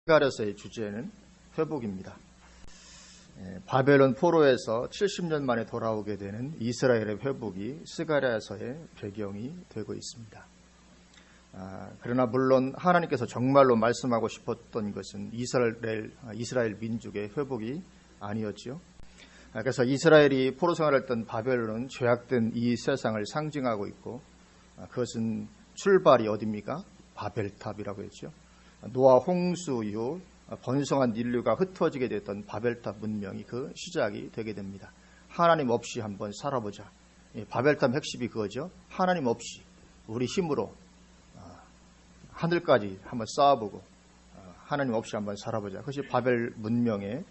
스가랴서의 주제는 회복입니다. 바벨론 포로에서 70년 만에 돌아오게 되는 이스라엘의 회복이 스가랴서의 배경이 되고 있습니다. 그러나 물론 하나님께서 정말로 말씀하고 싶었던 것은 이스라엘 민족의 회복이 아니었지요. 그래서 이스라엘이 포로 생활했던 바벨론은 죄악된 이 세상을 상징하고 있고, 그것은 출발이 어디입니까? 바벨탑이라고 했죠. 노아 홍수 이후 번성한 인류가 흩어지게 됐던 바벨탑 문명이 그 시작이 되게 됩니다. 하나님 없이 한번 살아보자. 바벨탑 핵심이 그거죠. 하나님 없이 우리 힘으로 하늘까지 한번 쌓아보고 하나님 없이 한번 살아보자. 그것이 바벨 문명의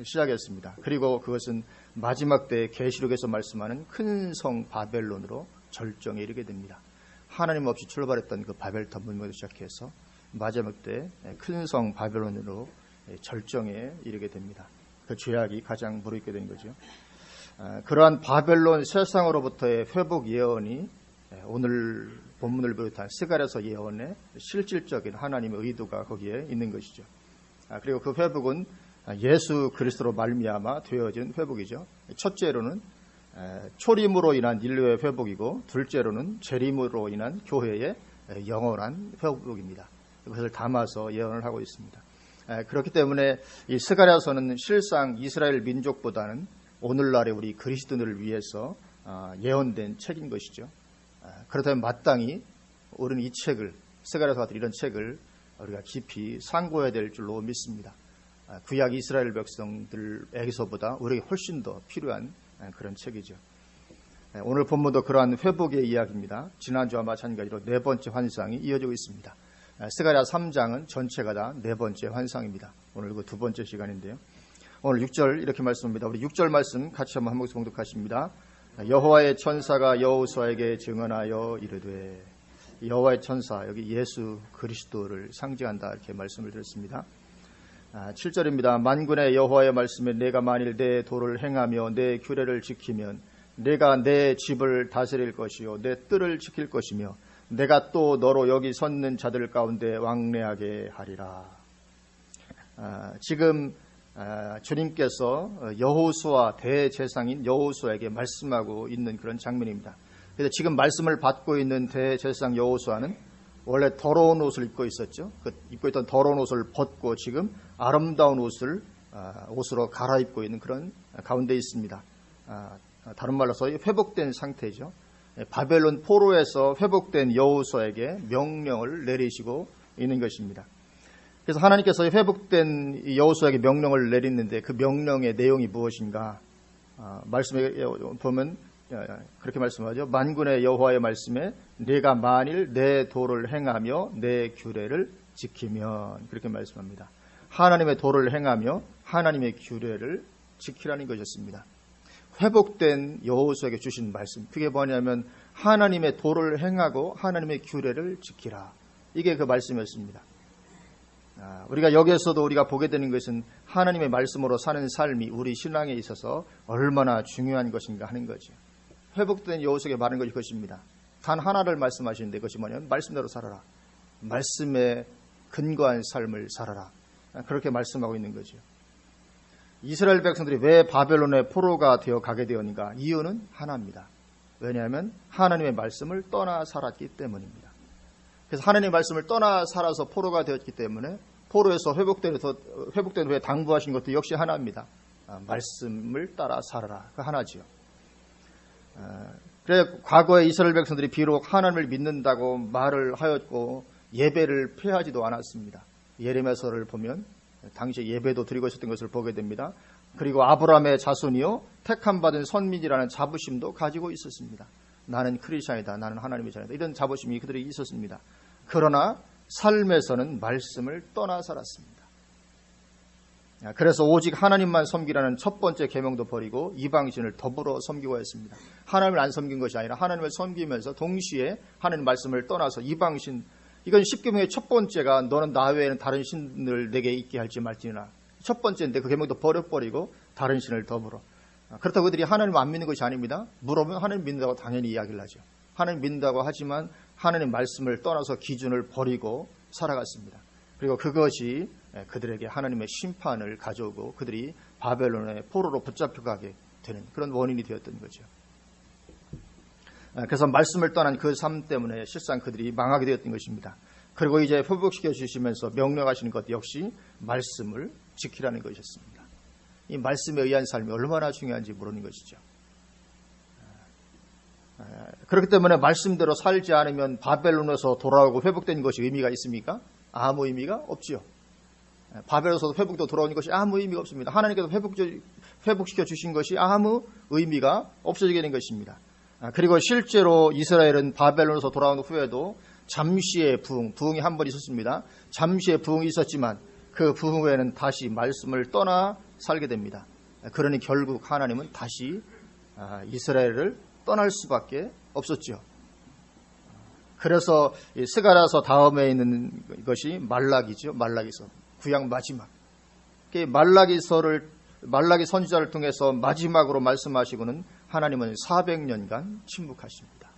시작이었습니다. 그리고 그것은 마지막 때 계시록에서 말씀하는 큰 성 바벨론으로 절정에 이르게 됩니다. 하나님 없이 출발했던 그 바벨탑 문명을 시작해서 마지막 때 큰 성 바벨론으로 절정에 이르게 됩니다. 그 죄악이 가장 무르익게 된 거죠. 그러한 바벨론 세상으로부터의 회복 예언이 오늘 본문을 비롯한 스가랴서 예언의 실질적인 하나님의 의도가 거기에 있는 것이죠. 그리고 그 회복은 예수 그리스도로 말미암아 되어진 회복이죠. 첫째로는 초림으로 인한 인류의 회복이고, 둘째로는 재림으로 인한 교회의 영원한 회복입니다. 그것을 담아서 예언을 하고 있습니다. 그렇기 때문에 이 스가랴서는 실상 이스라엘 민족보다는 오늘날의 우리 그리스도인을 위해서 예언된 책인 것이죠. 그렇다면 마땅히 우리는 이 책을, 스가랴서 같은 이런 책을 우리가 깊이 상고해야 될 줄로 믿습니다. 구약 이스라엘 백성들에게서보다 우리에게 훨씬 더 필요한 그런 책이죠. 오늘 본문도 그러한 회복의 이야기입니다. 지난주와 마찬가지로 네 번째 환상이 이어지고 있습니다. 스가랴 3장은 전체가 다 네 번째 환상입니다. 오늘 그 두 번째 시간인데요. 오늘 6절 이렇게 말씀합니다. 우리 6절 말씀 같이 한번 한 목소리 봉독하십니다. 여호와의 천사가 여호수아에게 증언하여 이르되, 여호와의 천사, 여기 예수 그리스도를 상징한다, 이렇게 말씀을 드렸습니다. 7절입니다. 만군의 여호와의 말씀에 내가 만일 내 도를 행하며 내 규례를 지키면 내가 내 집을 다스릴 것이요 내 뜰을 지킬 것이며 내가 또 너로 여기 섰는 자들 가운데 왕래하게 하리라. 지금 주님께서 여호수아 대제사장인 여호수아에게 말씀하고 있는 그런 장면입니다. 그래서 지금 말씀을 받고 있는 대제사장 여호수아는 원래 더러운 옷을 입고 있었죠. 그 입고 있던 더러운 옷을 벗고 지금 아름다운 옷으로 갈아입고 있는 그런 가운데 있습니다. 다른 말로 해서 회복된 상태죠. 바벨론 포로에서 회복된 여호수아에게 명령을 내리시고 있는 것입니다. 그래서 하나님께서 회복된 여호수아에게 명령을 내리는데 그 명령의 내용이 무엇인가? 말씀에 보면 그렇게 말씀하죠. 만군의 여호와의 말씀에 내가 만일 내 도를 행하며 내 규례를 지키면, 그렇게 말씀합니다. 하나님의 도를 행하며 하나님의 규례를 지키라는 것이었습니다. 회복된 여호수아에게 주신 말씀, 그게 뭐냐면 하나님의 도를 행하고 하나님의 규례를 지키라, 이게 그 말씀이었습니다. 우리가 여기에서도 우리가 보게 되는 것은 하나님의 말씀으로 사는 삶이 우리 신앙에 있어서 얼마나 중요한 것인가 하는 거죠. 회복된 여호수아에게 말하는 것이 그것입니다. 단 하나를 말씀하시는데 그것이 뭐냐면 말씀대로 살아라, 말씀에 근거한 삶을 살아라, 그렇게 말씀하고 있는 거죠. 이스라엘 백성들이 왜 바벨론의 포로가 되어 가게 되었는가? 이유는 하나입니다. 왜냐하면 하나님의 말씀을 떠나 살았기 때문입니다. 그래서 하나님의 말씀을 떠나 살아서 포로가 되었기 때문에 포로에서 회복된 후에 당부하신 것도 역시 하나입니다. 말씀을 따라 살아라, 그 하나지요. 그래 과거에 이스라엘 백성들이 비록 하나님을 믿는다고 말을 하였고 예배를 폐하지도 않았습니다. 예레미야서를 보면 당시에 예배도 드리고 있었던 것을 보게 됩니다. 그리고 아브라함의 자손이요 택함 받은 선민이라는 자부심도 가지고 있었습니다. 나는 크리스찬이다, 나는 하나님의 자녀다, 이런 자부심이 그들이 있었습니다. 그러나 삶에서는 말씀을 떠나 살았습니다. 그래서 오직 하나님만 섬기라는 첫 번째 계명도 버리고 이방신을 더불어 섬기고 했습니다. 하나님을 안 섬긴 것이 아니라 하나님을 섬기면서 동시에 하나님 말씀을 떠나서 이방신, 이건 십계명의 첫 번째가 너는 나 외에는 다른 신을 내게 있게 할지 말지니라, 첫 번째인데 그 계명도 버려버리고 다른 신을 더불어. 그렇다고 그들이 하나님을 안 믿는 것이 아닙니다. 물어보면 하나님 믿는다고 당연히 이야기를 하죠. 하나님 믿는다고 하지만 하나님 말씀을 떠나서 기준을 버리고 살아갔습니다. 그리고 그것이 그들에게 하나님의 심판을 가져오고 그들이 바벨론의 포로로 붙잡혀가게 되는 그런 원인이 되었던 거죠. 그래서 말씀을 떠난 그 삶 때문에 실상 그들이 망하게 되었던 것입니다. 그리고 이제 회복시켜 주시면서 명령하시는 것 역시 말씀을 지키라는 것이었습니다. 이 말씀에 의한 삶이 얼마나 중요한지 모르는 것이죠. 그렇기 때문에 말씀대로 살지 않으면 바벨론에서 돌아오고 회복된 것이 의미가 있습니까? 아무 의미가 없지요. 바벨론에서 회복도 돌아오는 것이 아무 의미가 없습니다. 하나님께서 회복시켜 주신 것이 아무 의미가 없어지게 된 것입니다. 그리고 실제로 이스라엘은 바벨론에서 돌아온 후에도 잠시의 부흥이 한 번 있었습니다. 잠시의 부흥이 있었지만 그 부흥 후에는 다시 말씀을 떠나 살게 됩니다. 그러니 결국 하나님은 다시 이스라엘을 떠날 수밖에 없었죠. 그래서 스가랴서 다음에 있는 것이 말라기죠. 말라기서 구약 마지막. 말라기 선지자를 통해서 마지막으로 말씀하시고는 하나님은 400년간 침묵하십니다.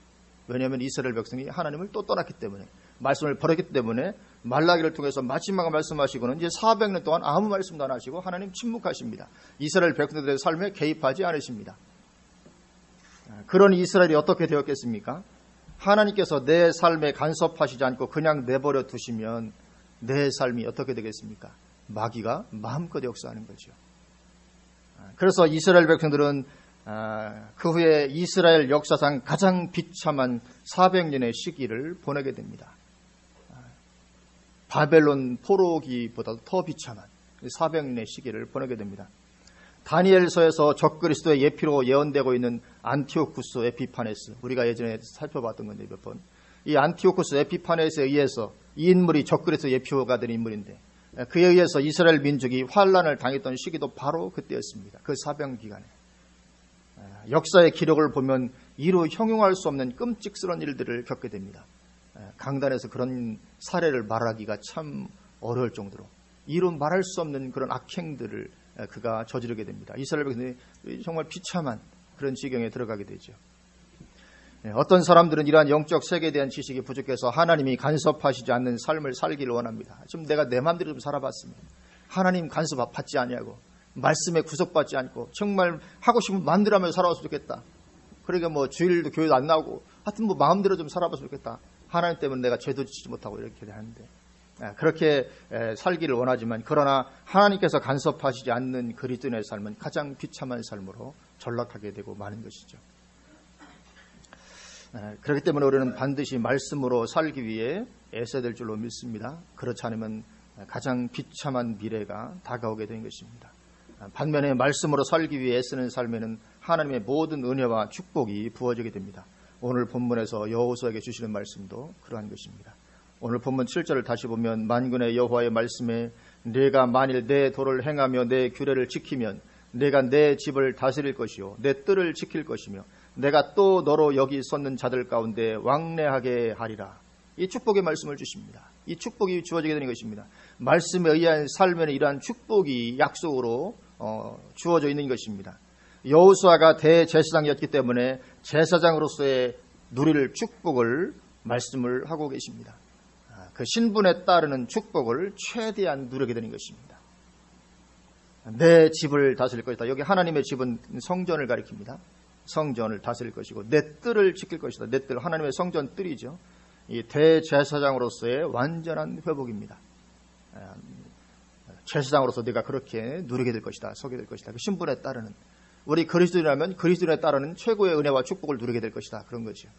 왜냐하면 이스라엘 백성이 하나님을 또 떠났기 때문에, 말씀을 버렸기 때문에 말라기를 통해서 마지막으로 말씀하시고는 이제 400년 동안 아무 말씀도 안 하시고 하나님 침묵하십니다. 이스라엘 백성들의 삶에 개입하지 않으십니다. 그런 이스라엘이 어떻게 되었겠습니까? 하나님께서 내 삶에 간섭하시지 않고 그냥 내버려 두시면 내 삶이 어떻게 되겠습니까? 마귀가 마음껏 역사하는 거죠. 그래서 이스라엘 백성들은 그 후에 이스라엘 역사상 가장 비참한 400년의 시기를 보내게 됩니다. 바벨론 포로기보다도 더 비참한 400년의 시기를 보내게 됩니다. 다니엘서에서 적그리스도의 예피로 예언되고 있는 안티오쿠스 에피파네스, 우리가 예전에 살펴봤던 건데 몇 번, 이 안티오쿠스 에피파네스에 의해서 이 인물이 적그리스도 예표가 된 인물인데 그에 의해서 이스라엘 민족이 환란을 당했던 시기도 바로 그때였습니다. 그 400년 기간에. 역사의 기록을 보면 이루 형용할 수 없는 끔찍스러운 일들을 겪게 됩니다. 강단에서 그런 사례를 말하기가 참 어려울 정도로 이루 말할 수 없는 그런 악행들을 그가 저지르게 됩니다. 이스라엘 백성이 정말 비참한 그런 지경에 들어가게 되죠. 어떤 사람들은 이러한 영적 세계에 대한 지식이 부족해서 하나님이 간섭하시지 않는 삶을 살기를 원합니다. 좀 내가 내 마음대로 좀 살아봤으면, 하나님 간섭 받지 않냐고, 말씀에 구속받지 않고 정말 하고 싶은 마음대로 하면서 살아왔으면 좋겠다. 그러니까 뭐 주일도 교회도 안 나오고 하여튼 뭐 마음대로 좀 살아봤으면 좋겠다. 하나님 때문에 내가 죄도 짓지 못하고 이렇게 하는데, 그렇게 살기를 원하지만 그러나 하나님께서 간섭하시지 않는 그리스도인의 삶은 가장 비참한 삶으로 전락하게 되고 마는 것이죠. 그렇기 때문에 우리는 반드시 말씀으로 살기 위해 애써야 될 줄로 믿습니다. 그렇지 않으면 가장 비참한 미래가 다가오게 된 것입니다. 반면에 말씀으로 살기 위해 애쓰는 삶에는 하나님의 모든 은혜와 축복이 부어지게 됩니다. 오늘 본문에서 여호수아에게 주시는 말씀도 그러한 것입니다. 오늘 본문 7절을 다시 보면 만군의 여호와의 말씀에 내가 만일 내 도를 행하며 내 규례를 지키면 내가 내 집을 다스릴 것이요 내 뜰을 지킬 것이며 내가 또 너로 여기 섰는 자들 가운데 왕래하게 하리라. 이 축복의 말씀을 주십니다. 이 축복이 주어지게 되는 것입니다. 말씀에 의한 삶에는 이러한 축복이 약속으로 주어져 있는 것입니다. 여호수아가 대제사장이었기 때문에 제사장으로서의 누릴 축복을 말씀을 하고 계십니다. 그 신분에 따르는 축복을 최대한 누리게 되는 것입니다. 내 집을 다스릴 것이다. 여기 하나님의 집은 성전을 가리킵니다. 성전을 다스릴 것이고 내 뜰을 지킬 것이다. 내 뜰, 하나님의 성전 뜰이죠. 이 대제사장으로서의 완전한 회복입니다. 제사장으로서 내가 그렇게 누리게 될 것이다. 서게 될 것이다. 그 신분에 따르는, 우리 그리스도인이라면 그리스도인에 따르는 최고의 은혜와 축복을 누리게 될 것이다. 그런 거죠.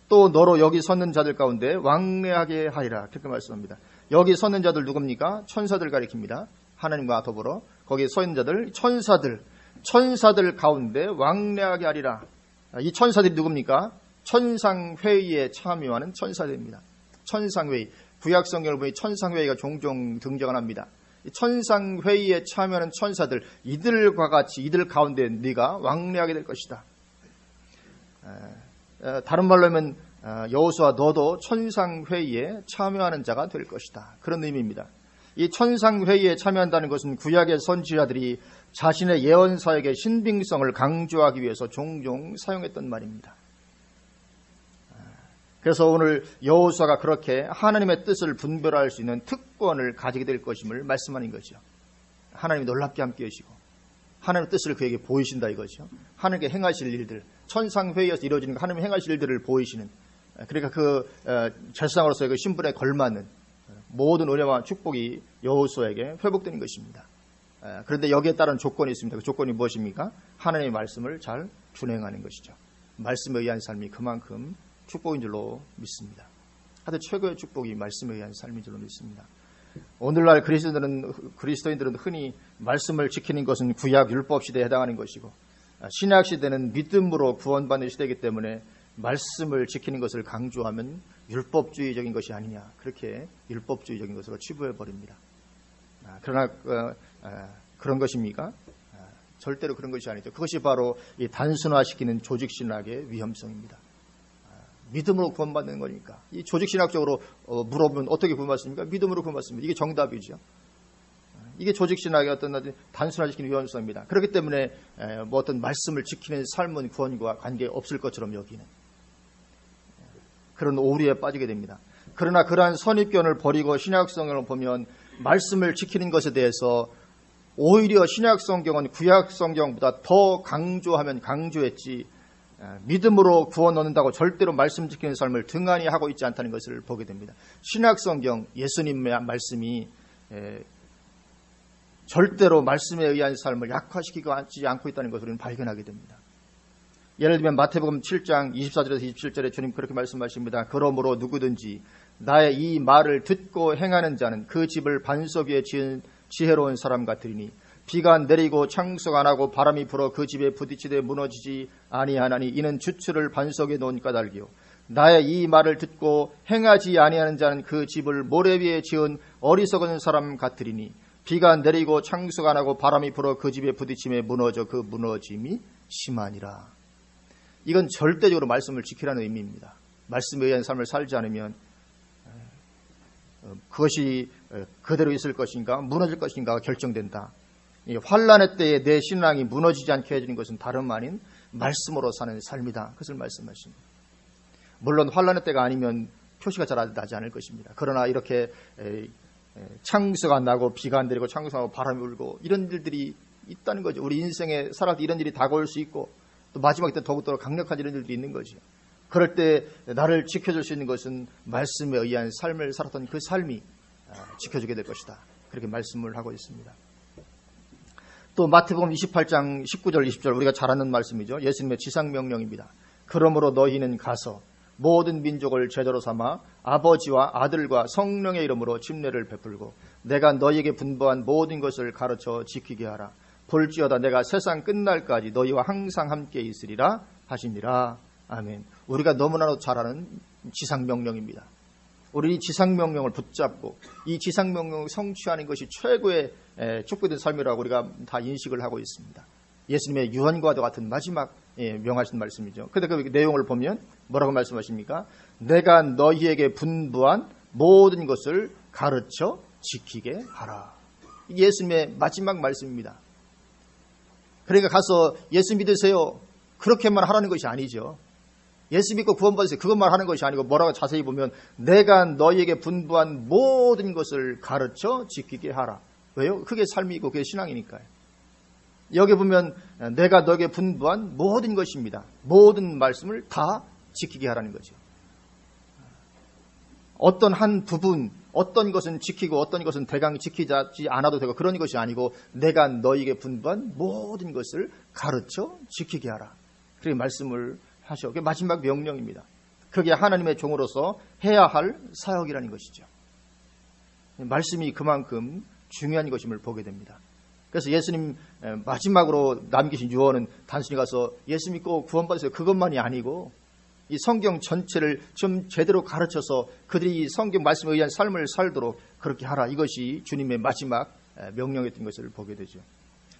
또 너로 여기 섰는 자들 가운데 왕래하게 하리라. 그렇게 말씀합니다. 여기 섰는 자들 누굽니까? 천사들 가리킵니다. 하나님과 더불어 거기 서 있는 자들, 천사들 가운데 왕래하게 하리라. 이 천사들이 누굽니까? 천상회의에 참여하는 천사들입니다. 천상회의, 구약성경을 보니 천상회의가 종종 등장을 합니다. 천상회의에 참여하는 천사들, 이들과 같이 이들 가운데 네가 왕래하게 될 것이다. 다른 말로 하면 여호수아 너도 천상회의에 참여하는 자가 될 것이다. 그런 의미입니다. 이 천상회의에 참여한다는 것은 구약의 선지자들이 자신의 예언사역의 신빙성을 강조하기 위해서 종종 사용했던 말입니다. 그래서 오늘 여호수아가 그렇게 하나님의 뜻을 분별할 수 있는 특권을 가지게 될 것임을 말씀하는 거죠. 하나님이 놀랍게 함께 하시고 하나님의 뜻을 그에게 보이신다 이거죠. 하나님께 행하실 일들, 천상회의에서 이루어지는 하나님의 행하실 일들을 보이시는, 그러니까 그 제사장으로서의 그 신분에 걸맞는 모든 은혜와 축복이 여호수아에게 회복되는 것입니다. 그런데 여기에 따른 조건이 있습니다. 그 조건이 무엇입니까? 하나님의 말씀을 잘 준행하는 것이죠. 말씀에 의한 삶이 그만큼 축복인 줄로 믿습니다. 하여튼 최고의 축복이 말씀에 의한 삶인 줄로 믿습니다. 오늘날 그리스도인들은 흔히 말씀을 지키는 것은 구약 율법 시대에 해당하는 것이고, 신약 시대는 믿음으로 구원받는 시대이기 때문에 말씀을 지키는 것을 강조하면 율법주의적인 것이 아니냐, 그렇게 율법주의적인 것으로 치부해버립니다. 그러나 그런 것입니까? 절대로 그런 것이 아니죠. 그것이 바로 이 단순화시키는 조직신학의 위험성입니다. 믿음으로 구원받는 거니까. 이 조직신학적으로 물어보면 어떻게 구원받습니까? 믿음으로 구원받습니다. 이게 정답이죠. 이게 조직신학의 어떤 단순화시키는 위험성입니다. 그렇기 때문에 뭐 어떤 말씀을 지키는 삶은 구원과 관계없을 것처럼 여기는 그런 오류에 빠지게 됩니다. 그러나 그러한 선입견을 버리고 신약성경을 보면 말씀을 지키는 것에 대해서 오히려 신약성경은 구약성경보다 더 강조하면 강조했지, 믿음으로 구원 얻는다고 절대로 말씀 지키는 삶을 등한히 하고 있지 않다는 것을 보게 됩니다. 신약성경, 예수님의 말씀이 절대로 말씀에 의한 삶을 약화시키지 않고 있다는 것을 우리는 발견하게 됩니다. 예를 들면 마태복음 7장 24절에서 27절에 주님 그렇게 말씀하십니다. 그러므로 누구든지 나의 이 말을 듣고 행하는 자는 그 집을 반석 위에 지은 지혜로운 사람 같으리니 비가 내리고 창수가 안 하고 바람이 불어 그 집에 부딪히되 무너지지 아니하나니 이는 주추를 반석에 놓은 까닭이요 나의 이 말을 듣고 행하지 아니하는 자는 그 집을 모래 위에 지은 어리석은 사람 같으리니 비가 내리고 창수가 안 하고 바람이 불어 그 집에 부딪힘에 무너져 그 무너짐이 심하니라. 이건 절대적으로 말씀을 지키라는 의미입니다. 말씀에 의한 삶을 살지 않으면 그것이 그대로 있을 것인가 무너질 것인가가 결정된다. 환난의 때에 내 신앙이 무너지지 않게 해주는 것은 다름 아닌 말씀으로 사는 삶이다. 그것을 말씀하십니다. 물론 환난의 때가 아니면 표시가 잘 나지 않을 것입니다. 그러나 이렇게 창수가 안 나고 비가 안 내리고 창수가 나고 바람이 불고 이런 일들이 있다는 거죠. 우리 인생에 살아갈 때 이런 일이 다가올 수 있고 또 마지막 때 더욱더 강력한 이런 일들이 있는 거죠. 그럴 때 나를 지켜줄 수 있는 것은 말씀에 의한 삶을 살았던 그 삶이 지켜주게 될 것이다. 그렇게 말씀을 하고 있습니다. 또 마태복음 28장 19절 20절 우리가 잘 아는 말씀이죠. 예수님의 지상명령입니다. 그러므로 너희는 가서 모든 민족을 제자로 삼아 아버지와 아들과 성령의 이름으로 침례를 베풀고 내가 너희에게 분부한 모든 것을 가르쳐 지키게 하라. 볼지어다 내가 세상 끝날까지 너희와 항상 함께 있으리라 하시니라. 아멘. 우리가 너무나도 잘 아는 지상명령입니다. 우리 이 지상명령을 붙잡고 이 지상명령을 성취하는 것이 최고의 축복된 삶이라고 우리가 다 인식을 하고 있습니다. 예수님의 유언과도 같은 마지막 명하신 말씀이죠. 그런데 그 내용을 보면 뭐라고 말씀하십니까? 내가 너희에게 분부한 모든 것을 가르쳐 지키게 하라. 이게 예수님의 마지막 말씀입니다. 그러니까 가서 예수 믿으세요. 그렇게만 하라는 것이 아니죠. 예수 믿고 구원받으세요. 그것만 하는 것이 아니고 뭐라고 자세히 보면 내가 너희에게 분부한 모든 것을 가르쳐 지키게 하라. 왜요? 그게 삶이고 그게 신앙이니까요. 여기 보면 내가 너에게 분부한 모든 것입니다. 모든 말씀을 다 지키게 하라는 거죠. 어떤 한 부분, 어떤 것은 지키고 어떤 것은 대강 지키지 않아도 되고 그런 것이 아니고 내가 너에게 분부한 모든 것을 가르쳐 지키게 하라. 그렇게 말씀을 하셔. 그게 마지막 명령입니다. 그게 하나님의 종으로서 해야 할 사역이라는 것이죠. 말씀이 그만큼 중요한 것임을 보게 됩니다. 그래서 예수님 마지막으로 남기신 유언은 단순히 가서 예수 믿고 구원받으세요. 그것만이 아니고 이 성경 전체를 좀 제대로 가르쳐서 그들이 이 성경 말씀에 의한 삶을 살도록 그렇게 하라. 이것이 주님의 마지막 명령이었던 것을 보게 되죠.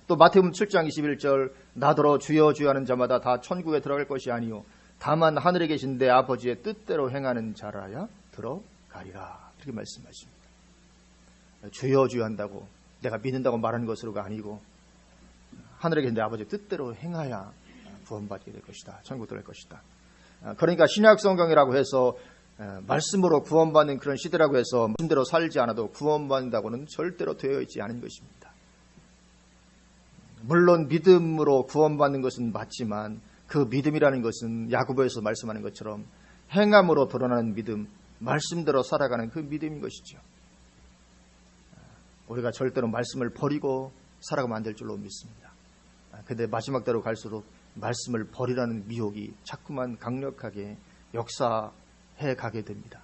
또 마태복음 7장 21절 나더러 주여 주여 하는 자마다 다 천국에 들어갈 것이 아니요 다만 하늘에 계신 내 아버지의 뜻대로 행하는 자라야 들어가리라. 이렇게 말씀하십니다. 주여 주여 한다고 내가 믿는다고 말하는 것으로가 아니고 하늘에 계신 내 아버지의 뜻대로 행하야 구원받게 될 것이다. 천국 들어갈 것이다. 그러니까 신약 성경이라고 해서 말씀으로 구원받는 그런 시대라고 해서 말씀대로 살지 않아도 구원받는다고는 절대로 되어 있지 않은 것입니다. 물론 믿음으로 구원받는 것은 맞지만 그 믿음이라는 것은 야고보에서 말씀하는 것처럼 행함으로 드러나는 믿음, 말씀대로 살아가는 그 믿음인 것이죠. 우리가 절대로 말씀을 버리고 살아가면 안 될 줄로 믿습니다. 그런데 마지막 때로 갈수록 말씀을 버리라는 미혹이 자꾸만 강력하게 역사해 가게 됩니다.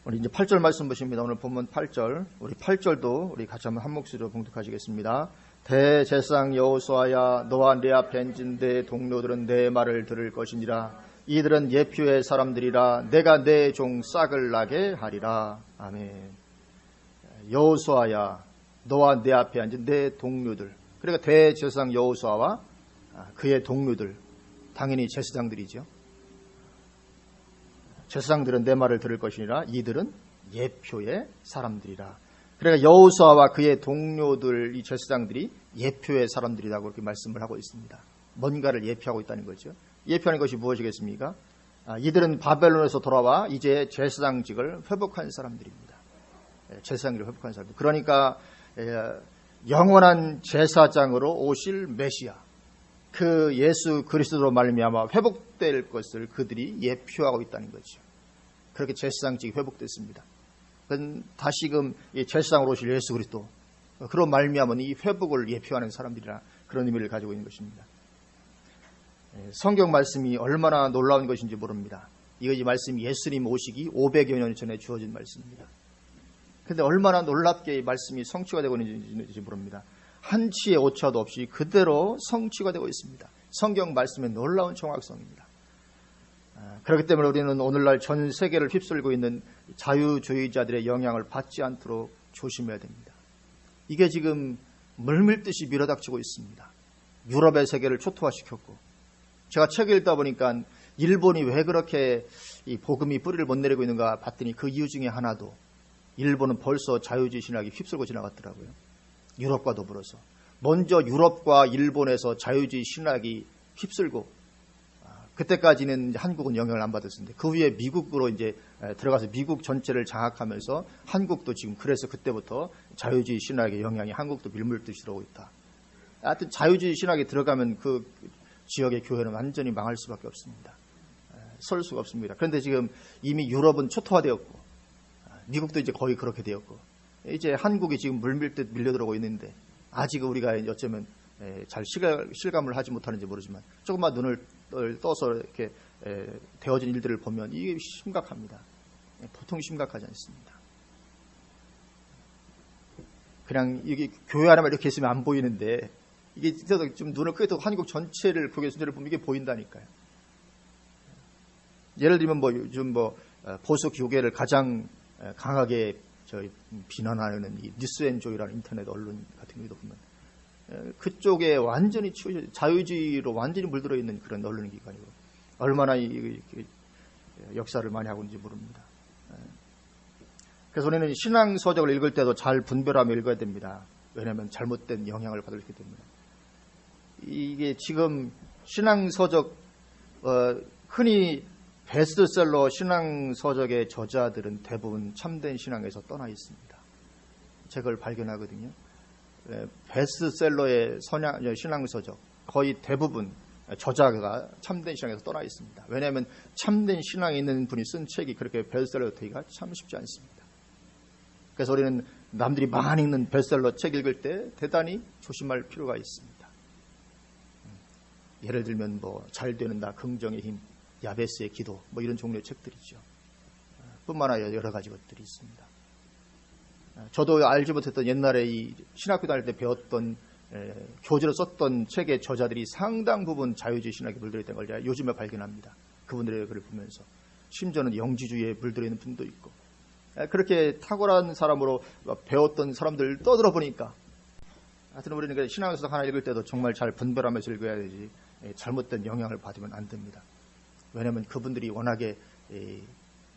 우리 이제 8절 말씀 보십니다. 오늘 본문 8절. 우리 8절도 우리 같이 한번 한 목소리로 봉독하시겠습니다. 대제사장 여호수아야, 너와 내 앞에 앉은 내 동료들은 내 말을 들을 것이니라. 이들은 예표의 사람들이라. 내가 내 종 싹을 나게 하리라. 아멘. 여호수아야, 너와 내 앞에 앉은 내 동료들. 그러니까 대제사장 여호수아와 그의 동료들, 당연히 제사장들이죠. 제사장들은 내 말을 들을 것이니라. 이들은 예표의 사람들이라. 그러니까 여호수아와 그의 동료들, 이 제사장들이 예표의 사람들이라고 그렇게 말씀을 하고 있습니다. 뭔가를 예표하고 있다는 거죠. 예표하는 것이 무엇이겠습니까? 이들은 바벨론에서 돌아와 이제 제사장직을 회복한 사람들입니다. 제사장직을 회복한 사람들. 그러니까 영원한 제사장으로 오실 메시아, 그 예수 그리스도로 말미암아 회복될 것을 그들이 예표하고 있다는 거죠. 그렇게 제사장직이 회복됐습니다. 다시금 제사장으로 오실 예수 그리스도, 그런 말미암은 이 회복을 예표하는 사람들이라 그런 의미를 가지고 있는 것입니다. 성경 말씀이 얼마나 놀라운 것인지 모릅니다. 이 말씀이 예수님 오시기 500여 년 전에 주어진 말씀입니다. 그런데 얼마나 놀랍게 이 말씀이 성취가 되고 있는지 모릅니다. 한치의 오차도 없이 그대로 성취가 되고 있습니다. 성경 말씀의 놀라운 정확성입니다. 그렇기 때문에 우리는 오늘날 전 세계를 휩쓸고 있는 자유주의자들의 영향을 받지 않도록 조심해야 됩니다. 이게 지금 물밀듯이 밀어닥치고 있습니다. 유럽의 세계를 초토화시켰고, 제가 책을 읽다 보니까 일본이 왜 그렇게 이 복음이 뿌리를 못 내리고 있는가 봤더니 그 이유 중에 하나도, 일본은 벌써 자유주의 신학이 휩쓸고 지나갔더라고요. 유럽과 더불어서. 먼저 유럽과 일본에서 자유주의 신학이 휩쓸고, 그때까지는 한국은 영향을 안 받았었는데, 그 후에 미국으로 이제 들어가서 미국 전체를 장악하면서 한국도 지금 그래서 그때부터 자유주의 신학의 영향이 한국도 밀물듯이 들어오고 있다. 하여튼 자유주의 신학이 들어가면 그 지역의 교회는 완전히 망할 수밖에 없습니다. 설 수가 없습니다. 그런데 지금 이미 유럽은 초토화되었고, 미국도 이제 거의 그렇게 되었고, 이제 한국이 지금 물밀듯 밀려들어오고 있는데, 아직 우리가 어쩌면 잘 실감을 하지 못하는지 모르지만 조금만 눈을 떠서 이렇게 되어진 일들을 보면 이게 심각합니다. 보통 심각하지 않습니다. 그냥 이게 교회 안에만 이렇게 있으면 안 보이는데, 이게 좀 눈을 크게 뜨고 한국 전체를 교회 순회를 보면 이게 보인다니까요. 예를 들면 요즘 보수 교계를 가장 강하게 비난하는 이 뉴스앤조이라는 인터넷 언론 같은 경우도 보면 그쪽에 완전히 자유주의로 완전히 물들어 있는 그런 언론 기관이고, 얼마나 역사를 많이 하고 있는지 모릅니다. 그래서 우리는 신앙 서적을 읽을 때도 잘 분별하며 읽어야 됩니다. 왜냐하면 잘못된 영향을 받을 수 있기 때문에. 이게 지금 신앙 서적, 흔히 베스트셀러 신앙 서적의 저자들은 대부분 참된 신앙에서 떠나 있습니다. 제가 그걸 발견하거든요. 베스트셀러의 신앙 서적 거의 대부분 저자가 참된 신앙에서 떠나 있습니다. 왜냐하면 참된 신앙에 있는 분이 쓴 책이 그렇게 베스트셀러 되기가 참 쉽지 않습니다. 그래서 우리는 남들이 많이 읽는 베스트셀러 책 읽을 때 대단히 조심할 필요가 있습니다. 예를 들면 잘 되는 나, 긍정의 힘, 야베스의 기도, 이런 종류의 책들이죠. 뿐만 아니라 여러 가지 것들이 있습니다. 저도 알지 못했던 옛날에 이 신학교 다닐 때 배웠던 교재로 썼던 책의 저자들이 상당 부분 자유주의 신학에 물들어 있다는 걸 제가 요즘에 발견합니다. 그분들의 글을 보면서. 심지어는 영지주의에 물들어 있는 분도 있고, 그렇게 탁월한 사람으로 배웠던 사람들 떠들어 보니까, 하여튼 우리는 신앙서적 하나 읽을 때도 정말 잘 분별하면서 읽어야 되지 잘못된 영향을 받으면 안 됩니다. 왜냐하면 그분들이 워낙에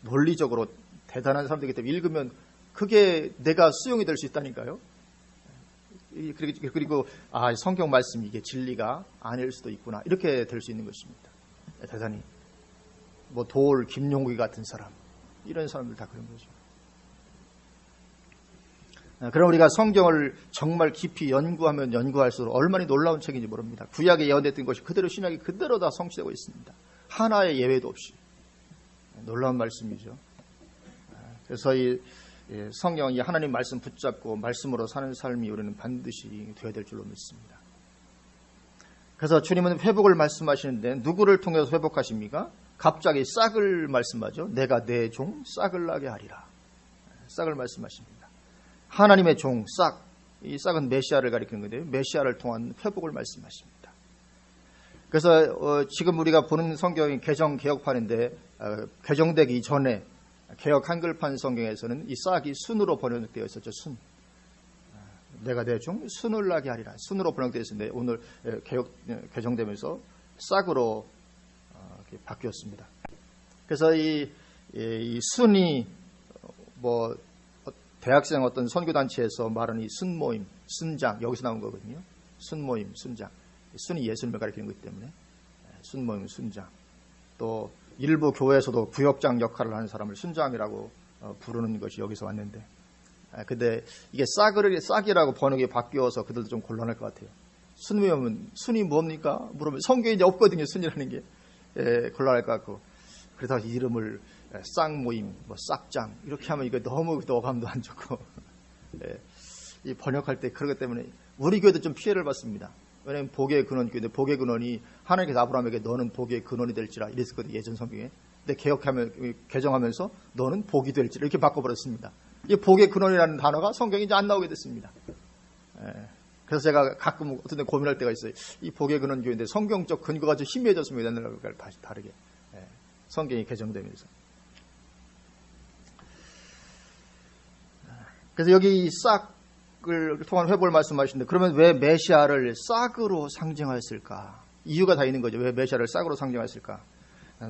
논리적으로 대단한 사람들이기 때문에 읽으면 그게 내가 수용이 될 수 있다니까요. 그리고 성경 말씀이 이게 진리가 아닐 수도 있구나, 이렇게 될 수 있는 것입니다. 대단히 뭐 돌 김용기 같은 사람, 이런 사람들 다 그런 거죠. 그럼 우리가 성경을 정말 깊이 연구하면 연구할수록 얼마나 놀라운 책인지 모릅니다. 구약에 예언됐던 것이 그대로 신약이 그대로 다 성취되고 있습니다. 하나의 예외도 없이. 놀라운 말씀이죠. 그래서 이 성경이 하나님 말씀 붙잡고 말씀으로 사는 삶이 우리는 반드시 되어야 될 줄로 믿습니다. 그래서 주님은 회복을 말씀하시는데 누구를 통해서 회복하십니까? 갑자기 싹을 말씀하죠. 내가 내 종 싹을 나게 하리라. 싹을 말씀하십니다. 하나님의 종 싹, 이 싹은 메시아를 가리키는 건데요. 메시아를 통한 회복을 말씀하십니다. 그래서 지금 우리가 보는 성경이 개정 개혁판인데 개정되기 전에 개혁 한글판 성경에서는 이 싹이 순으로 번역되어 있었죠. 순. 내가 내 종 순을 나게 하리라. 순으로 번역되어 있었는데 오늘 개정되면서 싹으로 바뀌었습니다. 그래서 이 순이 뭐 대학생 어떤 선교단체에서 말하는 이 순모임, 순장, 여기서 나온 거거든요. 순모임, 순장. 순이 예수님을 가리키는 거기 때문에 순모임, 순장. 또 일부 교회에서도 부역장 역할을 하는 사람을 순장이라고 부르는 것이 여기서 왔는데, 근데 이게 싹이라고 번역이 바뀌어서 그들도 좀 곤란할 것 같아요. 순모임은 순이 뭡니까? 물으면 성경에 이제 없거든요. 순이라는 게. 곤란할 것 같고, 그래서 이름을 싹모임, 뭐 싹장 이렇게 하면 이거 너무 어감도 안 좋고 이 번역할 때 그러기 때문에 우리 교회도 좀 피해를 받습니다. 왜냐하면 복의 근원 교회인데 복의 근원이 하나님께서 아브라함에게 너는 복의 근원이 될지라 이랬었거든요. 예전 성경에. 근데 개정하면서 너는 복이 될지라 이렇게 바꿔버렸습니다. 이 복의 근원이라는 단어가 성경에 이제 안 나오게 됐습니다. 그래서 제가 가끔 어떤 데 고민할 때가 있어요. 이 복의 근원 교회인데 성경적 근거가 좀 희미해졌습니다. 옛날과 다시 다르게. 성경이 개정되면서. 그래서 여기 이 싹을 통한 회복을 말씀하시는데, 그러면 왜 메시아를 싹으로 상징하였을까? 이유가 다 있는 거죠. 왜 메시아를 싹으로 상징하였을까?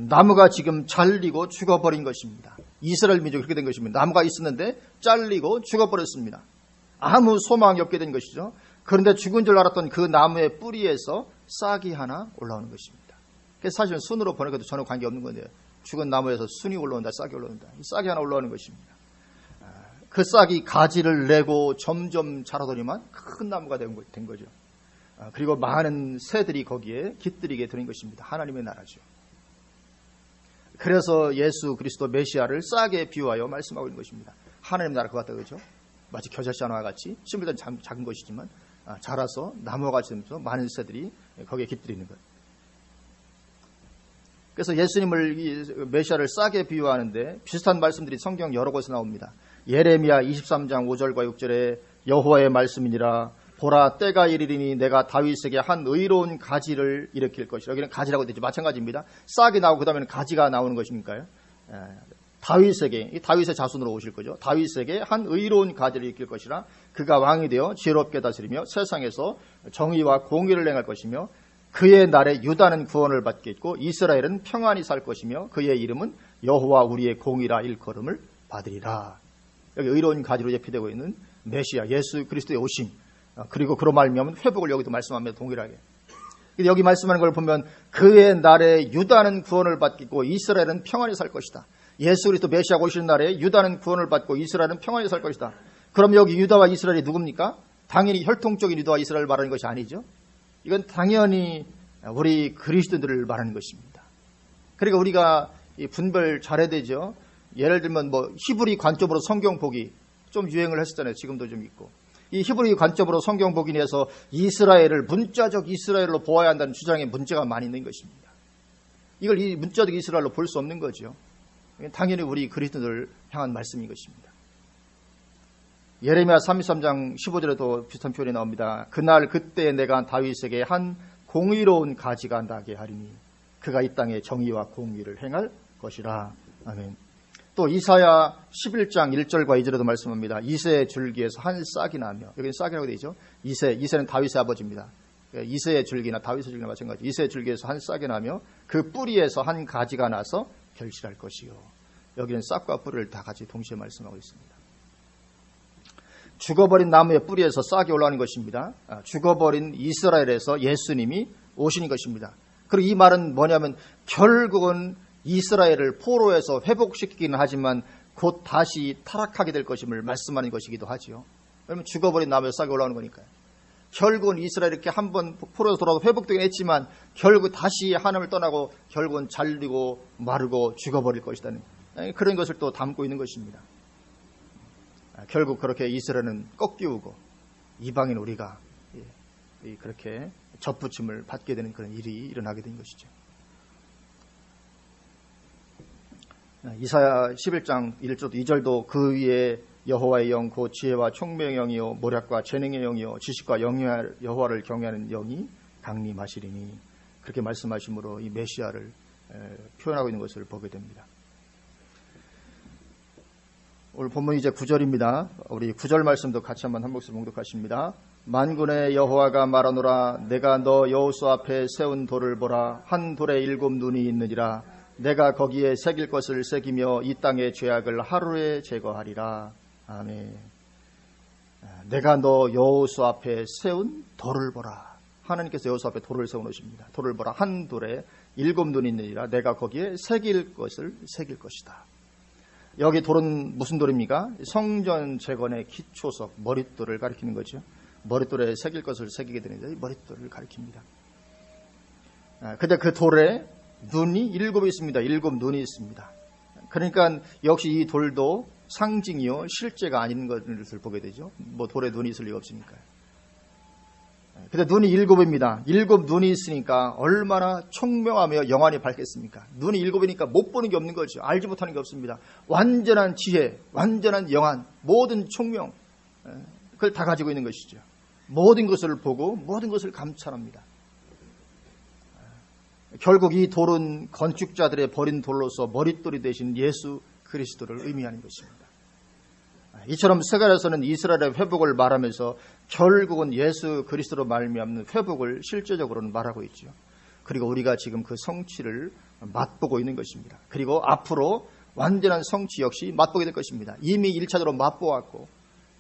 나무가 지금 잘리고 죽어버린 것입니다. 이스라엘 민족이 그렇게 된 것입니다. 나무가 있었는데 잘리고 죽어버렸습니다. 아무 소망이 없게 된 것이죠. 그런데 죽은 줄 알았던 그 나무의 뿌리에서 싹이 하나 올라오는 것입니다. 그래서 사실은 순으로 번역해도 전혀 관계없는 건데요. 죽은 나무에서 순이 올라온다, 싹이 올라온다. 이 싹이 하나 올라오는 것입니다. 그 싹이 가지를 내고 점점 자라더니만 큰 나무가 된 거죠. 그리고 많은 새들이 거기에 깃들이게 되는 것입니다. 하나님의 나라죠. 그래서 예수 그리스도 메시아를 싹에 비유하여 말씀하고 있는 것입니다. 하나님 나라 그거 같다, 그렇죠? 마치 겨자씨 하나와 같이 심을 때 작은 것이지만 자라서 나무와 같이 되면서 많은 새들이 거기에 깃들이는 것. 그래서 예수님을 이 메시아를 싹에 비유하는데 비슷한 말씀들이 성경 여러 곳에 나옵니다. 예레미야 23장 5절과 6절에 여호와의 말씀이니라 보라 때가 이르리니 내가 다윗에게 한 의로운 가지를 일으킬 것이라. 여기는 가지라고 되죠. 마찬가지입니다. 싹이 나오고 그 다음에는 가지가 나오는 것이니까요. 다윗에게, 이 다윗의 자손으로 오실 거죠. 다윗에게 한 의로운 가지를 일으킬 것이라. 그가 왕이 되어 지혜롭게 다스리며 세상에서 정의와 공의를 행할 것이며 그의 날에 유다는 구원을 받겠고 이스라엘은 평안히 살 것이며 그의 이름은 여호와 우리의 공의라 일컬음을 받으리라. 여기 의로운 가지로 예표되고 있는 메시아 예수 그리스도의 오심, 그리고 그로 말미암은 회복을 여기도 말씀합니다. 동일하게. 여기 말씀하는 걸 보면 그의 날에 유다는 구원을 받겠고 이스라엘은 평안히 살 것이다. 예수 그리스도 메시아가 오시는 날에 유다는 구원을 받고 이스라엘은 평안히 살 것이다. 그럼 여기 유다와 이스라엘이 누굽니까? 당연히 혈통적인 유다와 이스라엘을 말하는 것이 아니죠. 이건 당연히 우리 그리스도인들을 말하는 것입니다. 그러니까 우리가 분별 잘해야 되죠. 예를 들면 뭐 히브리 관점으로 성경 보기 좀 유행을 했었잖아요. 지금도 좀 있고. 이 히브리 관점으로 성경 보기 내에서 이스라엘을 문자적 이스라엘로 보아야 한다는 주장에 문제가 많이 있는 것입니다. 이걸 이 문자적 이스라엘로 볼 수 없는 거죠. 당연히 우리 그리스도인들을 향한 말씀인 것입니다. 예레미야 33장 15절에도 비슷한 표현이 나옵니다. 그날 그때 내가 다윗에게 한 공의로운 가지가 나게 하리니 그가 이 땅에 정의와 공의를 행할 것이라. 아멘. 또 이사야 11장 1절과 2절에도 말씀합니다. 이새의 줄기에서 한 싹이 나며, 여기는 싹이라고 되어 있죠. 이새는 다윗의 아버지입니다. 이새의 줄기나 다윗의 줄기나 마찬가지. 이새의 줄기에서 한 싹이 나며 그 뿌리에서 한 가지가 나서 결실할 것이요. 여기는 싹과 뿌리를 다 같이 동시에 말씀하고 있습니다. 죽어버린 나무의 뿌리에서 싹이 올라오는 것입니다. 죽어버린 이스라엘에서 예수님이 오시는 것입니다. 그리고 이 말은 뭐냐면 결국은 이스라엘을 포로에서 회복시키기는 하지만 곧 다시 타락하게 될 것임을 말씀하는 것이기도 하지요. 왜냐하면 죽어버린 나무에 싹이 올라오는 거니까요. 결국은 이스라엘이 이렇게 한번 포로에서 돌아도 회복되긴 했지만 결국 다시 하나님을 떠나고 결국은 잘리고 마르고 죽어버릴 것이라는 그런 것을 또 담고 있는 것입니다. 결국 그렇게 이스라엘은 꺾이우고 이방인 우리가 그렇게 접붙임을 받게 되는 그런 일이 일어나게 된 것이죠. 이사야 11장 1절 2절도 그 위에 여호와의 영 곧 지혜와 총명의 영이요 모략과 재능의 영이요 지식과 영리할 여호와를 경외하는 영이 강림하시리니 그렇게 말씀하심으로 이 메시아를 표현하고 있는 것을 보게 됩니다. 오늘 본문 이제 9절입니다. 우리 9절 말씀도 같이 한번 한 목소리 봉독하십니다. 만군의 여호와가 말하노라 내가 너 여호수 앞에 세운 돌을 보라 한 돌에 7 눈이 있느니라 내가 거기에 새길 것을 새기며 이 땅의 죄악을 하루에 제거하리라. 아멘. 내가 너 여호수 앞에 세운 돌을 보라. 하나님께서 여호수 앞에 돌을 세워놓으십니다. 돌을 보라. 한 돌에 7 눈이 있느니라. 내가 거기에 새길 것을 새길 것이다. 여기 돌은 무슨 돌입니까? 성전 재건의 기초석 머릿돌을 가리키는 거죠. 머릿돌에 새길 것을 새기게 되는데 머릿돌을 가리킵니다. 근데 그 돌에 눈이 7이 있습니다. 7 눈이 있습니다. 그러니까 역시 이 돌도 상징이요 실제가 아닌 것을 보게 되죠. 뭐 돌에 눈이 있을 리가 없으니까요. 근데 눈이 7입니다. 7 눈이 있으니까 얼마나 총명하며 영안이 밝겠습니까? 눈이 7이니까 못 보는 게 없는 거죠. 알지 못하는 게 없습니다. 완전한 지혜, 완전한 영안, 모든 총명, 그걸 다 가지고 있는 것이죠. 모든 것을 보고 모든 것을 감찰합니다. 결국 이 돌은 건축자들의 버린 돌로서 머릿돌이 되신 예수 그리스도를 의미하는 것입니다. 이처럼 스가랴서는 이스라엘의 회복을 말하면서 결국은 예수 그리스도로 말미암는 회복을 실제적으로는 말하고 있죠. 그리고 우리가 지금 그 성취를 맛보고 있는 것입니다. 그리고 앞으로 완전한 성취 역시 맛보게 될 것입니다. 이미 1차적으로 맛보았고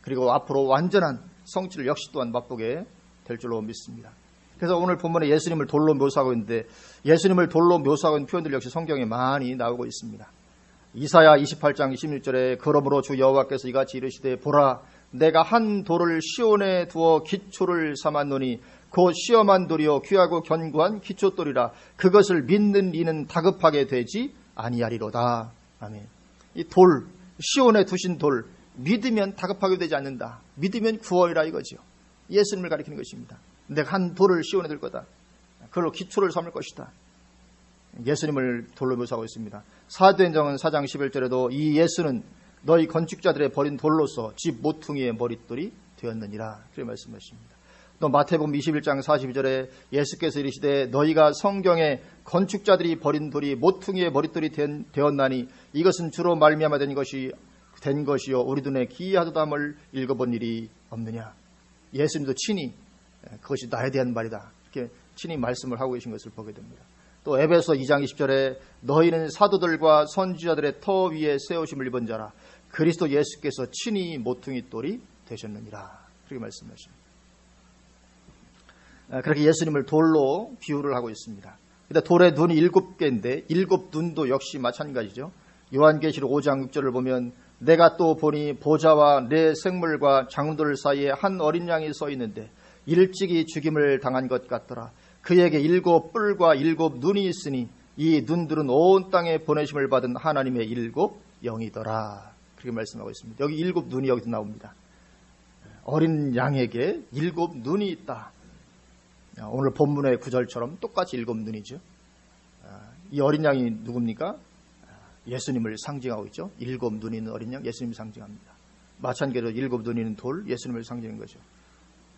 그리고 앞으로 완전한 성취를 역시 또한 맛보게 될 줄로 믿습니다. 그래서 오늘 본문에 예수님을 돌로 묘사하고 있는데 예수님을 돌로 묘사하고 있는 표현들 역시 성경에 많이 나오고 있습니다. 이사야 28장 26절에 그러므로 주 여호와께서 이같이 이르시되 보라 내가 한 돌을 시온에 두어 기초를 삼았노니 곧 시험한 돌이요 귀하고 견고한 기초돌이라 그것을 믿는 이는 다급하게 되지 아니하리로다. 아멘. 이 돌, 시온에 두신 돌 믿으면 다급하게 되지 않는다. 믿으면 구원이라 이거죠. 예수님을 가리키는 것입니다. 내가 한 돌을 시온에 들 거다. 그걸로 기초를 삼을 것이다. 예수님을 돌로 묘사하고 있습니다. 사도행전 4장 11절에도 이 예수는 너희 건축자들의 버린 돌로서 집 모퉁이의 머릿돌이 되었느니라. 그렇게 말씀하십니다. 또 마태복음 21장 42절에 예수께서 이르시되 너희가 성경에 건축자들이 버린 돌이 모퉁이의 머릿돌이 되었나니 이것은 주로 말미암아 된 것이요 우리 눈에 기이하도담을 읽어본 일이 없느냐. 예수님도 친히 그것이 나에 대한 말이다. 이렇게 친히 말씀을 하고 계신 것을 보게 됩니다. 또 에베소 2장 20절에 너희는 사도들과 선지자들의 터 위에 세우심을 입은 자라 그리스도 예수께서 친히 모퉁이 돌이 되셨느니라. 그렇게 말씀하십니다. 그렇게 예수님을 돌로 비유를 하고 있습니다. 근데 돌의 눈이 7개인데 7 눈도 역시 마찬가지죠. 요한계시록 5장 6절을 보면 내가 또 보니 보좌와 내 생물과 장들 사이에 한 어린 양이 서 있는데 일찍이 죽임을 당한 것 같더라. 그에게 7 뿔과 7 눈이 있으니 이 눈들은 온 땅에 보내심을 받은 하나님의 7 영이더라. 그렇게 말씀하고 있습니다. 여기 7 눈이 여기서 나옵니다. 어린 양에게 7 눈이 있다. 오늘 본문의 9절처럼 똑같이 7 눈이죠. 이 어린 양이 누굽니까? 예수님을 상징하고 있죠. 7 눈이 있는 어린 양 예수님을 상징합니다. 마찬가지로 7 눈이 있는 돌 예수님을 상징한 거죠.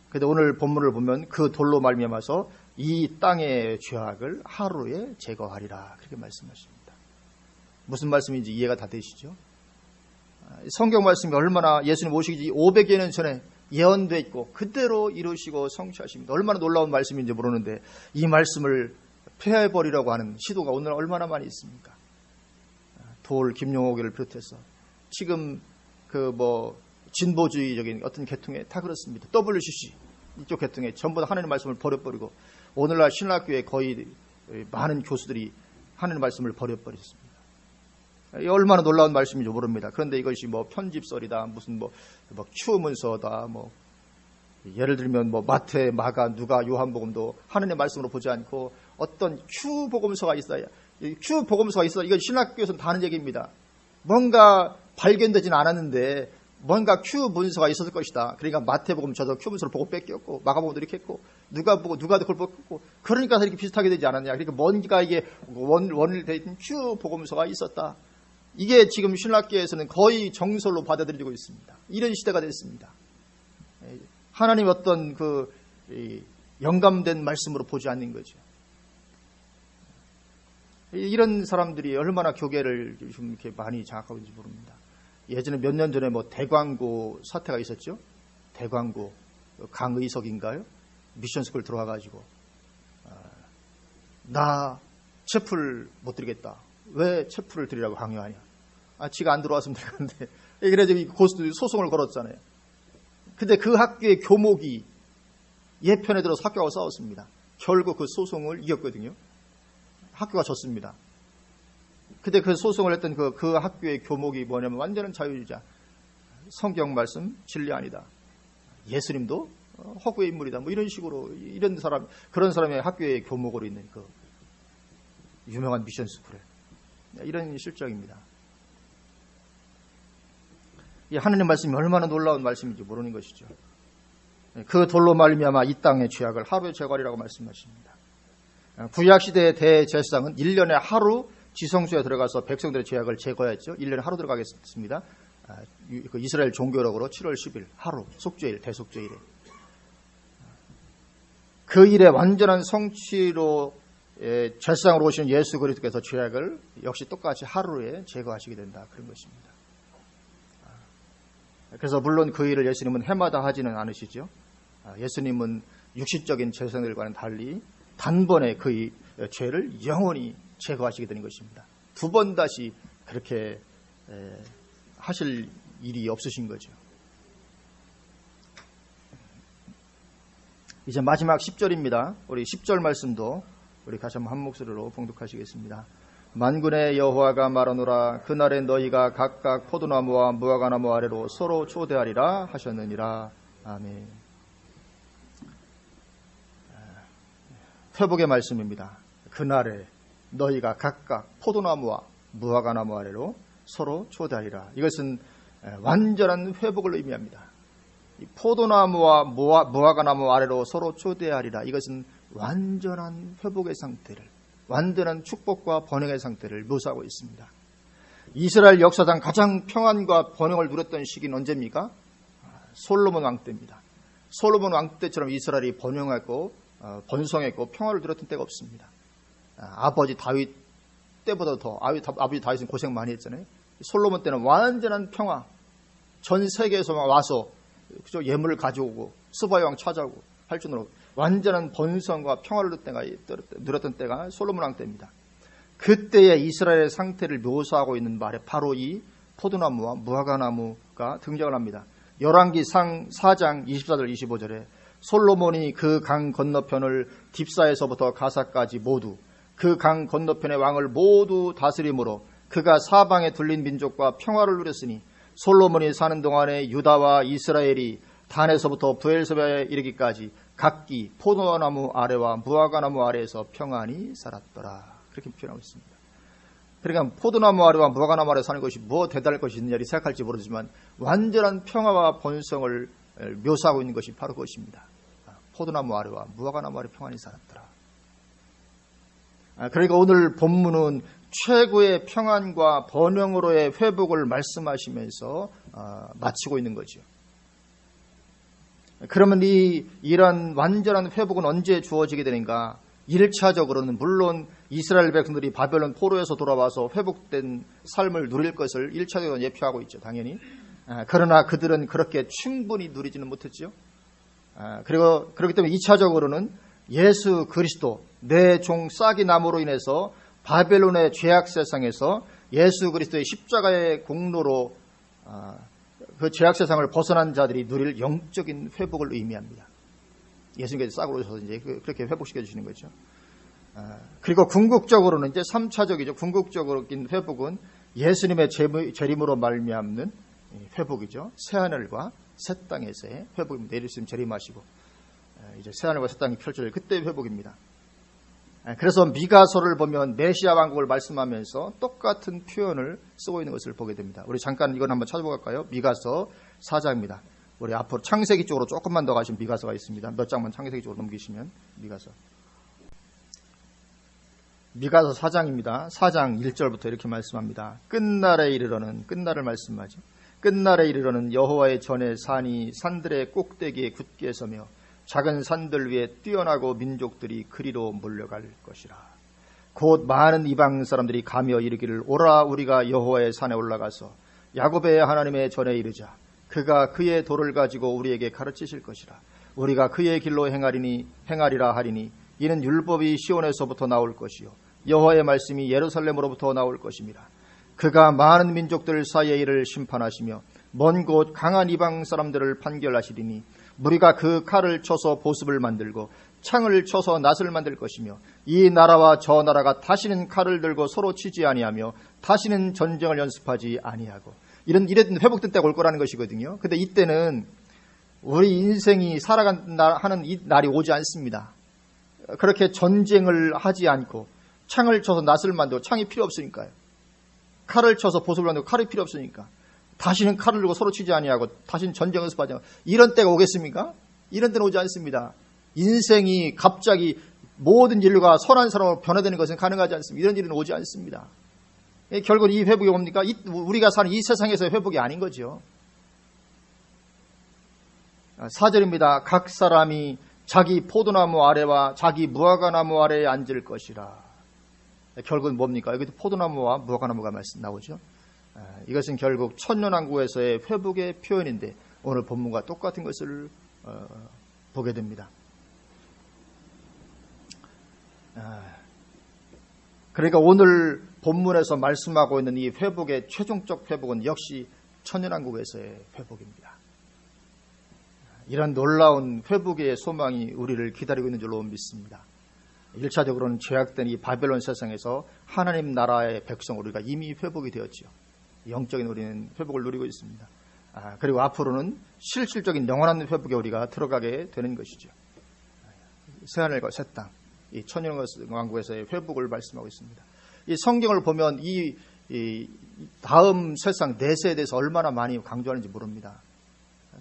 그런데 오늘 본문을 보면 그 돌로 말미암아서 이 땅의 죄악을 하루에 제거하리라. 그렇게 말씀하십니다. 무슨 말씀인지 이해가 다 되시죠? 성경 말씀이 얼마나 예수님 오시기 500여 년 전에 예언되어 있고 그대로 이루시고 성취하십니다. 얼마나 놀라운 말씀인지 모르는데 이 말씀을 폐해버리려고 하는 시도가 오늘 얼마나 많이 있습니까? 돌 김용옥을 비롯해서 지금 진보주의적인 어떤 계통에 다 그렇습니다. WCC 이쪽 계통에 전부 다 하나님 말씀을 버려버리고 오늘날 신학교에 거의 많은 교수들이 하나님의 말씀을 버려버렸습니다. 얼마나 놀라운 말씀인지 모릅니다. 그런데 이것이 뭐 편집설이다, 무슨 뭐 큐 문서다, 뭐 예를 들면 뭐 마태, 마가, 누가, 요한복음도 하나님의 말씀으로 보지 않고 어떤 큐 복음서가 있어야, 큐 복음서가 있어, 이건 신학교에서는 다 하는 얘기입니다. 뭔가 발견되지는 않았는데 뭔가 큐 문서가 있었을 것이다. 그러니까 마태복음 저도 큐 문서를 보고 뺏겼고, 마가복음도 이렇게 했고, 누가도 그걸 뺏겼고, 그러니까 이렇게 비슷하게 되지 않았냐. 그러니까 뭔가 이게 원일되어 있는 큐 복음서가 있었다. 이게 지금 신학계에서는 거의 정설로 받아들이고 있습니다. 이런 시대가 됐습니다. 하나님 어떤 영감된 말씀으로 보지 않는 거죠. 이런 사람들이 얼마나 교계를 좀 이렇게 많이 장악하고 있는지 모릅니다. 예전에 몇 년 전에 뭐 대광고 사태가 있었죠. 대광고 강의석인가요? 미션스쿨 들어와가지고 나 채플 못 드리겠다. 왜 채플을 드리라고 강요하냐? 지가 안 들어왔으면 되는데. 그래서 고스도 소송을 걸었잖아요. 근데 그 학교의 교목이 예편에 들어서 학교하고 싸웠습니다. 결국 그 소송을 이겼거든요. 학교가 졌습니다. 근데 그 소송을 했던 그 학교의 교목이 뭐냐면 완전한 자유주의자. 성경 말씀 진리 아니다. 예수님도 허구의 인물이다. 뭐 이런 식으로 그런 사람의 학교의 교목으로 있는 그 유명한 미션 스쿨에 이런 실정입니다. 이 하나님 말씀이 얼마나 놀라운 말씀인지 모르는 것이죠. 그 돌로 말미암아 이 땅의 죄악을 하루에 제거하리라고 말씀하십니다. 구약시대의 대제사장은 1년에 하루 지성소에 들어가서 백성들의 죄악을 제거했죠. 1년에 하루 들어가겠습니다. 그 이스라엘 종교력으로 7월 10일 하루 속죄일, 대속죄일에 그 일의 완전한 성취로 제사장으로 오신 예수 그리스도께서 죄악을 역시 똑같이 하루에 제거하시게 된다. 그런 것입니다. 그래서 물론 그 일을 예수님은 해마다 하지는 않으시죠. 예수님은 육신적인 제사장들과는 달리 단번에 그 죄를 영원히 제거하시게 되는 것입니다. 두 번 다시 그렇게 하실 일이 없으신 거죠. 이제 마지막 10절입니다. 우리 10절 말씀도 우리 다시 한번 한 목소리로 봉독하시겠습니다. 만군의 여호와가 말하노라. 그날에 너희가 각각 포도나무와 무화과나무 아래로 서로 초대하리라 하셨느니라. 아멘. 회복의 말씀입니다. 그날에 너희가 각각 포도나무와 무화과나무 아래로 서로 초대하리라. 이것은 완전한 회복을 의미합니다. 포도나무와 무화과나무 아래로 서로 초대하리라. 이것은 완전한 회복의 상태를, 완전한 축복과 번영의 상태를 묘사하고 있습니다. 이스라엘 역사상 가장 평안과 번영을 누렸던 시기는 언제입니까? 솔로몬 왕 때입니다. 솔로몬 왕 때처럼 이스라엘이 번영했고 번성했고 평화를 누렸던 때가 없습니다. 아버지 다윗 때보다 더 아버지 다윗은 고생 많이 했잖아요. 솔로몬 때는 완전한 평화, 전 세계에서 와서 예물을 가져오고 스바이 왕 찾아오고 할 정도로 완전한 번성과 평화를 누렸던 때가 솔로몬 왕 때입니다. 그때의 이스라엘의 상태를 묘사하고 있는 말에 바로 이 포도나무와 무화과나무가 등장을 합니다. 열왕기상 4장 24절 25절에 솔로몬이 그 강 건너편을 딥사에서부터 가사까지 모두 그 강 건너편의 왕을 모두 다스림으로 그가 사방에 둘린 민족과 평화를 누렸으니 솔로몬이 사는 동안에 유다와 이스라엘이 단에서부터 브엘세바에 이르기까지 각기 포도나무 아래와 무화과나무 아래에서 평안히 살았더라. 그렇게 표현하고 있습니다. 그러니까 포도나무 아래와 무화과나무 아래 사는 것이 뭐 대단할 것이 있느냐를 생각할지 모르지만 완전한 평화와 번성을 묘사하고 있는 것이 바로 그것입니다. 포도나무 아래와 무화과나무 아래 평안히 살았더라. 그러니까 오늘 본문은 최고의 평안과 번영으로의 회복을 말씀하시면서 마치고 있는 거죠. 그러면 이런 완전한 회복은 언제 주어지게 되는가? 1차적으로는 물론 이스라엘 백성들이 바벨론 포로에서 돌아와서 회복된 삶을 누릴 것을 1차적으로 예표하고 있죠. 당연히. 그러나 그들은 그렇게 충분히 누리지는 못했죠. 그리고 그렇기 때문에 2차적으로는 예수 그리스도 내 종 싹이 남으로 인해서 바벨론의 죄악 세상에서 예수 그리스도의 십자가의 공로로 그 죄악 세상을 벗어난 자들이 누릴 영적인 회복을 의미합니다. 예수님께서 싹으로 오셔서 이제 그렇게 회복시켜 주시는 거죠. 그리고 궁극적으로는 이제 3차적이죠. 궁극적인 회복은 예수님의 재림으로 말미암는 회복이죠. 새하늘과 새 땅에서의 회복입니다. 예수님 재림하시고 이제 새하늘과 새 땅이 펼쳐질 그때의 회복입니다. 그래서 미가서를 보면 메시아 왕국을 말씀하면서 똑같은 표현을 쓰고 있는 것을 보게 됩니다. 우리 잠깐 이건 한번 찾아볼까요? 미가서 4장입니다. 우리 앞으로 창세기 쪽으로 조금만 더 가시면 미가서가 있습니다. 몇 장만 창세기 쪽으로 넘기시면 미가서 4장입니다. 4장 1절부터 이렇게 말씀합니다. 끝날에 이르러는, 끝날을 말씀하죠. 끝날에 이르러는 여호와의 전에 산이 산들의 꼭대기에 굳게 서며 작은 산들 위에 뛰어나고 민족들이 그리로 몰려갈 것이라. 곧 많은 이방 사람들이 가며 이르기를 오라 우리가 여호와의 산에 올라가서 야곱의 하나님의 전에 이르자. 그가 그의 도를 가지고 우리에게 가르치실 것이라. 우리가 그의 길로 행하리라 하리니 이는 율법이 시온에서부터 나올 것이요 여호와의 말씀이 예루살렘으로부터 나올 것입니다. 그가 많은 민족들 사이에 이를 심판하시며 먼 곳 강한 이방 사람들을 판결하시리니 무리가 그 칼을 쳐서 보습을 만들고 창을 쳐서 낫을 만들 것이며 이 나라와 저 나라가 다시는 칼을 들고 서로 치지 아니하며 다시는 전쟁을 연습하지 아니하고 이런 회복된 때가 올 거라는 것이거든요. 근데 이때는 우리 인생이 살아가는 이 날이 오지 않습니다. 그렇게 전쟁을 하지 않고 창을 쳐서 낫을 만들고 창이 필요 없으니까요. 칼을 쳐서 보습을 만들고 칼이 필요 없으니까 다시는 칼을 들고 서로 치지 아니하고 다시는 전쟁을 연습하지 않고 이런 때가 오겠습니까? 이런 때는 오지 않습니다. 인생이 갑자기 모든 인류가 선한 사람으로 변화되는 것은 가능하지 않습니다. 이런 일은 오지 않습니다. 결국 이 회복이 뭡니까? 우리가 사는 이 세상에서의 회복이 아닌 거죠. 4절입니다. 각 사람이 자기 포도나무 아래와 자기 무화과나무 아래에 앉을 것이라. 결국은 뭡니까? 여기도 포도나무와 무화과나무가 나오죠. 이것은 결국 천년왕국에서의 회복의 표현인데 오늘 본문과 똑같은 것을 보게 됩니다. 그러니까 오늘 본문에서 말씀하고 있는 이 회복의 최종적 회복은 역시 천년왕국에서의 회복입니다. 이런 놀라운 회복의 소망이 우리를 기다리고 있는 줄로 믿습니다. 1차적으로는 죄악된 이 바벨론 세상에서 하나님 나라의 백성 우리가 이미 회복이 되었죠. 영적인 우리는 회복을 누리고 있습니다. 그리고 앞으로는 실질적인 영원한 회복에 우리가 들어가게 되는 것이죠. 새하늘과 새 땅, 이 천년왕국에서의 회복을 말씀하고 있습니다. 이 성경을 보면 이 다음 세상 내세에 대해서 얼마나 많이 강조하는지 모릅니다.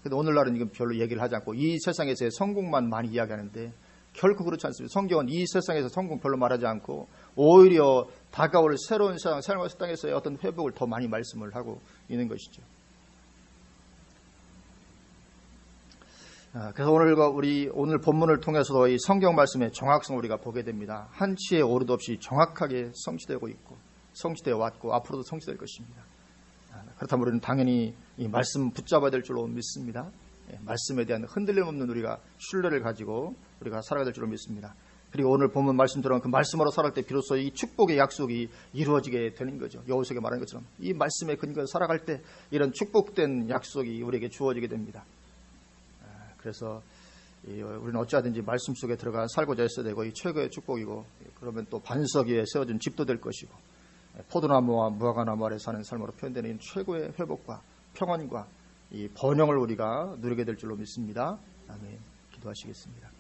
근데 오늘날은 이건 별로 얘기를 하지 않고 이 세상에서의 성공만 많이 이야기하는데 결코 그렇지 않습니다. 성경은 이 세상에서 성공 별로 말하지 않고 오히려 다가올 새로운 세상, 새로운 땅에서의 어떤 회복을 더 많이 말씀을 하고 있는 것이죠. 그래서 오늘 본문을 통해서도 이 성경 말씀의 정확성을 우리가 보게 됩니다. 한치의 오류도 없이 정확하게 성취되고 있고 성취되어 왔고 앞으로도 성취될 것입니다. 그렇다면 우리는 당연히 이 말씀 붙잡아야 될 줄로 믿습니다. 말씀에 대한 흔들림 없는 우리가 신뢰를 가지고 우리가 살아가야 될 줄로 믿습니다. 그리고 오늘 본문 말씀처럼 그 말씀으로 살아갈 때 비로소 이 축복의 약속이 이루어지게 되는 거죠. 여호수아가 말하는 것처럼 이 말씀에 근거해서 살아갈 때 이런 축복된 약속이 우리에게 주어지게 됩니다. 그래서 우리는 어찌하든지 말씀 속에 들어가 살고자 했어야 되고 이 최고의 축복이고 그러면 또 반석 위에 세워진 집도 될 것이고 포도나무와 무화과나무 아래 사는 삶으로 표현되는 최고의 회복과 평안과 이 번영을 우리가 누리게 될 줄로 믿습니다. 아멘. 기도하시겠습니다.